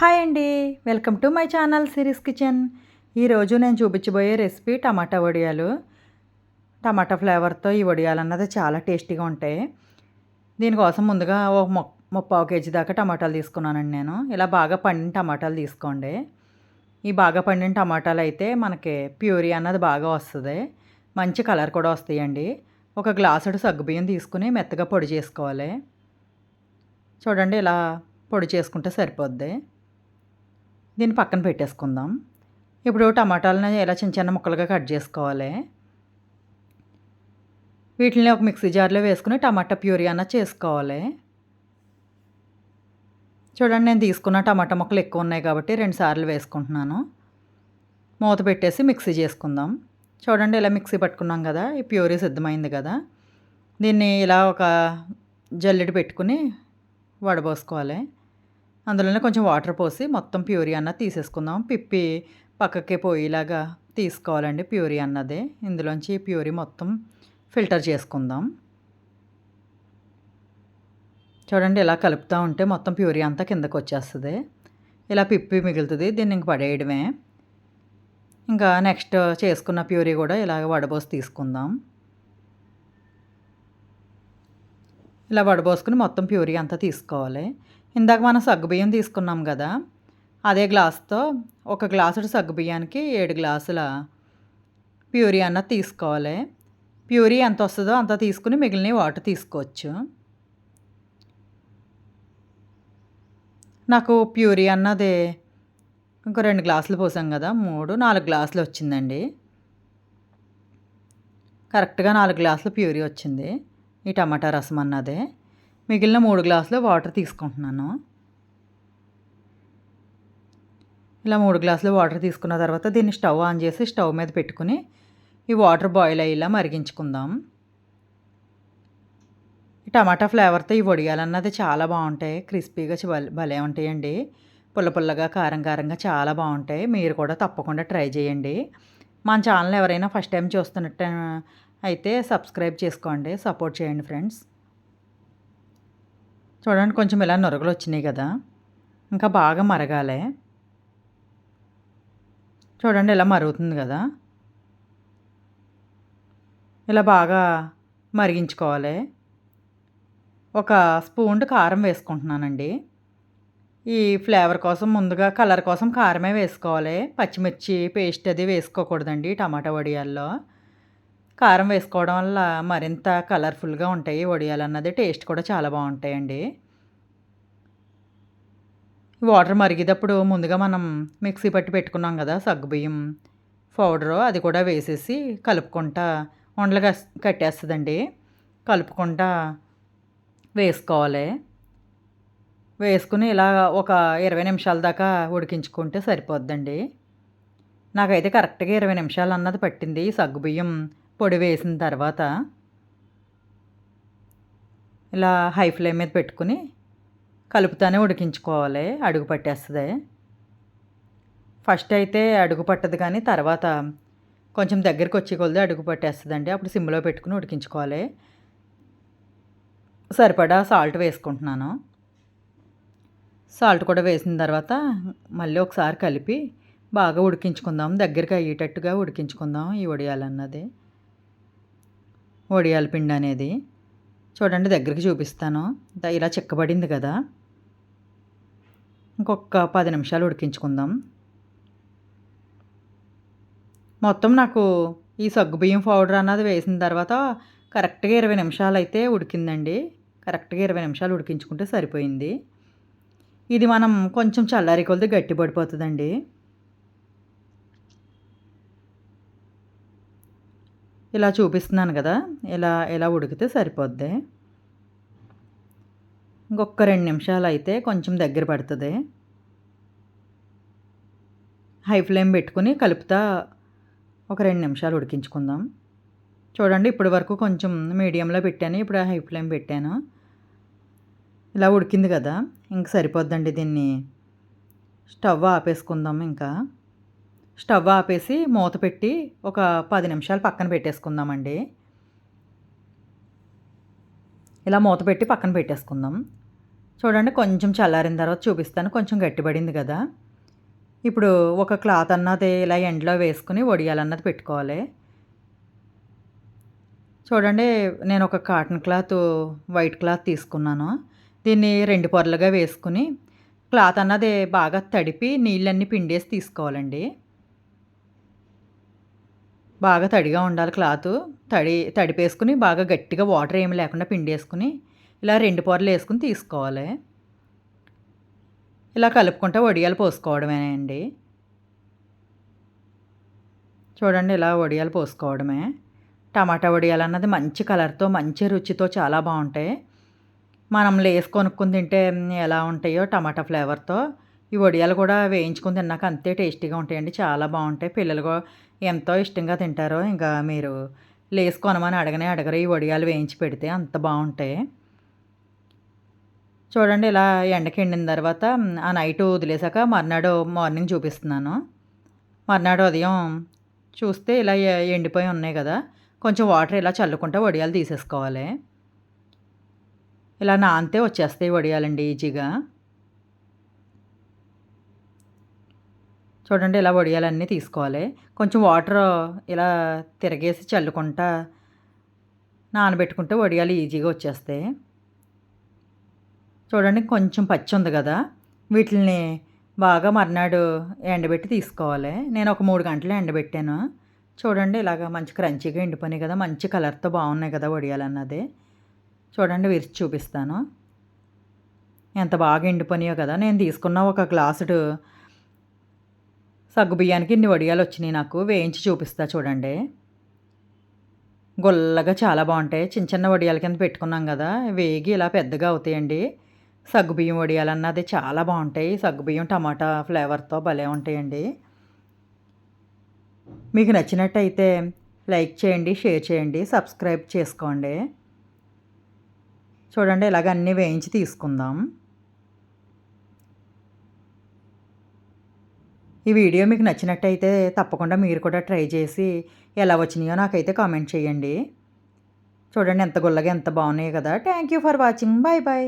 Hi అండి. Welcome to my channel series kitchen. ఈరోజు నేను చూపించబోయే రెసిపీ టమాటా వడియాలు. టమాటా ఫ్లేవర్‌తో ఈ వడియాలన్నది చాలా టేస్టీగా ఉంటాయి. దీనికోసం ముందుగా ఒక ముప్పావు కేజీ దాకా టమాటాలు తీసుకున్నానండి నేను. ఇలా బాగా పండిన టమాటాలు తీసుకోండి. ఈ బాగా పండిన టమాటాలైతే మనకి ప్యూరీ అన్నది బాగా వస్తది. మంచి కలర్ కూడా వస్తాయండి. ఒక గ్లాసుడు సగ్గుబియ్యం తీసుకొని మెత్తగా పొడి చేసుకోవాలి. చూడండి ఇలా పొడి చేసుకుంటే సరిపోద్ది. దీన్ని పక్కన పెట్టేసుకుందాం. ఇప్పుడు టమాటాలను ఇలా చిన్న చిన్న ముక్కలుగా కట్ చేసుకోవాలి. వీటిని ఒక మిక్సీ జార్లో వేసుకుని టమాటా ప్యూరీ అన్నది చేసుకోవాలి. చూడండి నేను తీసుకున్న టమాటా ముక్కలు ఎక్కువ ఉన్నాయి కాబట్టి 2 సార్లు వేసుకుంటున్నాను. మూత పెట్టేసి మిక్సీ చేసుకుందాం. చూడండి ఇలా మిక్సీ పట్టుకున్నాం కదా, ఈ ప్యూరీ సిద్ధమైంది కదా. దీన్ని ఇలా ఒక జల్లెడ పెట్టుకుని వడబోసుకోవాలి. అందులోనే కొంచెం వాటర్ పోసి మొత్తం ప్యూరీ అన్నది తీసేసుకుందాం. పిప్పి పక్కకి పోయేలాగా తీసుకోవాలండి ప్యూరీ అన్నది. ఇందులోంచి ప్యూరీ మొత్తం ఫిల్టర్ చేసుకుందాం. చూడండి ఇలా కలుపుతూ ఉంటే మొత్తం ప్యూరీ అంతా కిందకు వచ్చేస్తుంది. ఇలా పిప్పి మిగులుతుంది. దీన్ని ఇంక పడేయడమే. ఇంకా నెక్స్ట్ చేసుకున్న ప్యూరీ కూడా ఇలాగ వడబోసి తీసుకుందాం. ఇలా వడబోసుకుని మొత్తం ప్యూరీ అంతా తీసుకోవాలి. ఇందాక మనం సగ్గుబియ్యం తీసుకున్నాం కదా, అదే గ్లాస్తో ఒక గ్లాసుడు సగ్గుబియ్యానికి 7 గ్లాసుల ప్యూరీ అన్నది తీసుకోవాలి. ప్యూరీ ఎంత వస్తుందో అంత తీసుకుని మిగిలిన వాటర్ తీసుకోవచ్చు. నాకు ప్యూరీ అన్నది ఇంకో 2 గ్లాసులు పోసాం కదా, 3, 4 గ్లాసులు వచ్చిందండి. కరెక్ట్గా 4 గ్లాసులు ప్యూరీ వచ్చింది ఈ టమాటా రసం అన్నదే. మిగిలిన 3 గ్లాసులు వాటర్ తీసుకుంటున్నాను. ఇలా 3 గ్లాసులు వాటర్ తీసుకున్న తర్వాత దీన్ని స్టవ్ ఆన్ చేసి స్టవ్ మీద పెట్టుకుని ఈ వాటర్ బాయిల్ అయ్యేలా మరిగించుకుందాం. ఈ టమాటా ఫ్లేవర్తో ఈ వడియాలన్నది చాలా బాగుంటాయి. క్రిస్పీగా భలే ఉంటాయండి. పుల్ల పుల్లగా కారం కారంగా చాలా బాగుంటాయి. మీరు కూడా తప్పకుండా ట్రై చేయండి. మన ఛానల్ ఎవరైనా ఫస్ట్ టైం చూస్తున్నట్టు అయితే సబ్స్క్రైబ్ చేసుకోండి, సపోర్ట్ చేయండి ఫ్రెండ్స్. చూడండి కొంచెం ఇలా నురగలు వచ్చినాయి కదా, ఇంకా బాగా మరగాలి. చూడండి ఇలా మరుగుతుంది కదా, ఇలా బాగా మరిగించుకోవాలి. ఒక స్పూన్ కారం వేసుకుంటున్నానండి. ఈ ఫ్లేవర్ కోసం ముందుగా కలర్ కోసం కారమే వేసుకోవాలి. పచ్చిమిర్చి పేస్ట్ అది వేసుకోకూడదండి టమాటా వడియాల్లో. కారం వేసుకోవడం వల్ల మరింత కలర్ఫుల్గా ఉంటాయి వడియాలు అన్నది. టేస్ట్ కూడా చాలా బాగుంటాయండి. వాటర్ మరిగేటప్పుడు ముందుగా మనం మిక్సీ పట్టి పెట్టుకున్నాం కదా సగ్గుబియ్యం పౌడరు, అది కూడా వేసేసి కలుపుకుంటా ఉండలుగా కట్టేస్తుందండి. కలుపుకుంటా వేసుకోవాలి. వేసుకుని ఇలా ఒక 20 నిమిషాల దాకా ఉడికించుకుంటే సరిపోద్దండి. నాకైతే కరెక్ట్గా 20 నిమిషాలు అన్నది పట్టింది సగ్గుబియ్యం పొడి వేసిన తర్వాత. ఇలా హై ఫ్లేమ్ మీద పెట్టుకుని కలుపుతానే ఉడికించుకోవాలి, అడుగు పట్టేస్తుంది. ఫస్ట్ అయితే అడుగు పట్టదు కానీ తర్వాత కొంచెం దగ్గరికి వచ్చే కొలది అడుగు పట్టేస్తుందండి. అప్పుడు సిమ్లో పెట్టుకుని ఉడికించుకోవాలి. సరిపడా సాల్ట్ వేసుకుంటున్నాను. సాల్ట్ కూడా వేసిన తర్వాత మళ్ళీ ఒకసారి కలిపి బాగా ఉడికించుకుందాం. దగ్గరికి అయ్యేటట్టుగా ఉడికించుకుందాం ఈ వడియాలన్నది. వడియాల పిండి అనేది చూడండి దగ్గరికి చూపిస్తాను. ఇలా చిక్కబడింది కదా, ఇంకొక 10 నిమిషాలు ఉడికించుకుందాం. మొత్తం నాకు ఈ సగ్గుబియ్యం పౌడర్ అన్నది వేసిన తర్వాత కరెక్ట్గా 20 నిమిషాలు అయితే ఉడికిందండి. కరెక్ట్గా 20 నిమిషాలు ఉడికించుకుంటే సరిపోయింది. ఇది మనం కొంచెం చల్లారి కొలది గట్టి పడిపోతుందండి. ఇలా చూపిస్తున్నాను కదా, ఇలా ఉడికితే సరిపోద్ది. ఇంకొక 2 నిమిషాలు అయితే కొంచెం దగ్గర పడుతుంది. హై ఫ్లేమ్ పెట్టుకుని కలుపుతా ఒక 2 నిమిషాలు ఉడికించుకుందాం. చూడండి ఇప్పటి వరకు కొంచెం మీడియంలో పెట్టాను, ఇప్పుడు హై ఫ్లేమ్ పెట్టాను. ఇలా ఉడికింది కదా, ఇంక సరిపోద్దండి. దీన్ని స్టవ్ ఆపేసుకుందాం. ఇంకా స్టవ్ ఆపేసి మూత పెట్టి ఒక 10 నిమిషాలు పక్కన పెట్టేసుకుందామండి. ఇలా మూత పెట్టి పక్కన పెట్టేసుకుందాం. చూడండి కొంచెం చల్లారిన తర్వాత చూపిస్తాను. కొంచెం గట్టిపడింది కదా! ఇప్పుడు ఒక క్లాత్ అన్నది ఇలా ఎండలో వేసుకొని వడియాలన్నది పెట్టుకోవాలి. చూడండి నేను ఒక కాటన్ క్లాత్, వైట్ క్లాత్ తీసుకున్నాను. దీన్ని 2 పొరలుగా వేసుకొని క్లాత్ అన్నది బాగా తడిపి నీళ్ళన్నీ పిండేసి తీసుకోవాలండి. బాగా తడిగా ఉండాలి క్లాతు. తడిపేసుకొని బాగా గట్టిగా వాటర్ ఏమి లేకుండా పిండేసుకొని ఇలా 2 పొరలేసుకొని తీసుకోవాలి. ఇలా కలుపుకుంటా వడియాలు పోసుకోవడమేనండి. చూడండి ఇలా వడియాలు పోసుకోవడమే. టమాటా వడియాలన్నది మంచి కలర్‌తో, మంచి రుచితో చాలా బావుంటాయి. మనం లేస్ కొనుక్కొని తింటే ఎలా ఉంటాయో టమాటా ఫ్లేవర్‌తో, ఈ వడియాలు కూడా వేయించుకొని తిన్నాక అంతే టేస్టీగా ఉంటాయండి. చాలా బావుంటాయి. పిల్లలు ఎంతో ఇష్టంగా తింటారో ఇంకా మీరు లేస్ కొనమని అడగనే అడగరు. ఈ వడియాలు వేయించి పెడితే అంత బావుంటాయి. చూడండి ఇలా ఎండకెండిన తర్వాత ఆ నైట్ వదిలేసాక మర్నాడు మార్నింగ్ చూపిస్తున్నాను. మర్నాడు ఉదయం చూస్తే ఇలా ఎండిపోయి ఉన్నాయి గదా! కొంచెం వాటర్ ఇలా చల్లుకుంటా వడియాలు తీసేసుకోవాలి. ఇలా నానితే వచ్చేస్తాయి వడియాలండి ఈజీగా. చూడండి ఇలా వడియాలన్నీ తీసుకోవాలి. కొంచెం వాటరు ఇలా తిరగేసి చల్లుకుంటా నానబెట్టుకుంటే వడియాలు ఈజీగా వచ్చేస్తాయి. చూడండి కొంచెం పచ్చుంది గదా! వీటిల్ని బాగా మర్నాడు ఎండబెట్టి తీసుకోవాలి. నేను ఒక 3 గంటలు ఎండబెట్టాను. చూడండి ఇలాగ మంచి క్రంచీగా ఎండిపోయినాయి కదా! మంచి కలర్‌తో బాగున్నాయి కదా వడియాలన్నది. చూడండి విరిచి చూపిస్తాను. ఎంత బాగా ఎండిపోయినాయో కదా! నేను తీసుకున్న ఒక గ్లాసుడు సగ్గుబియ్యానికి ఇన్ని వడియాలొచ్చినియి నాకు. వేయించి చూపిస్తా చూడండి. గుల్లగా చాలా బావుంటాయి. చిన్న చిన్న వడియాల కింద పెట్టుకున్నాం గదా! వేగి ఇలా పెద్దగా అవుతాయండి. సగ్గుబియ్యం వడియాలన్నది చాలా బావుంటాయి. సగ్గుబియ్యం టమాటా ఫ్లేవర్‌తో భలే ఉంటాయండి. మీకు నచ్చినట్టయితే లైక్ చేయండి, షేర్ చేయండి, సబ్స్క్రైబ్ చేసుకోండి. చూడండి ఇలాగ అన్నీ వేయించి తీసుకుందాం. ఈ వీడియో మీకు నచ్చినట్టయితే తప్పకుండా మీరు కూడా ట్రై చేసి ఎలా వచ్చినాయో నాకైతే కామెంట్ చేయండి. చూడండి ఎంత గుల్లగా ఎంత బాగున్నాయో కదా! Thank you for watching. Bye bye.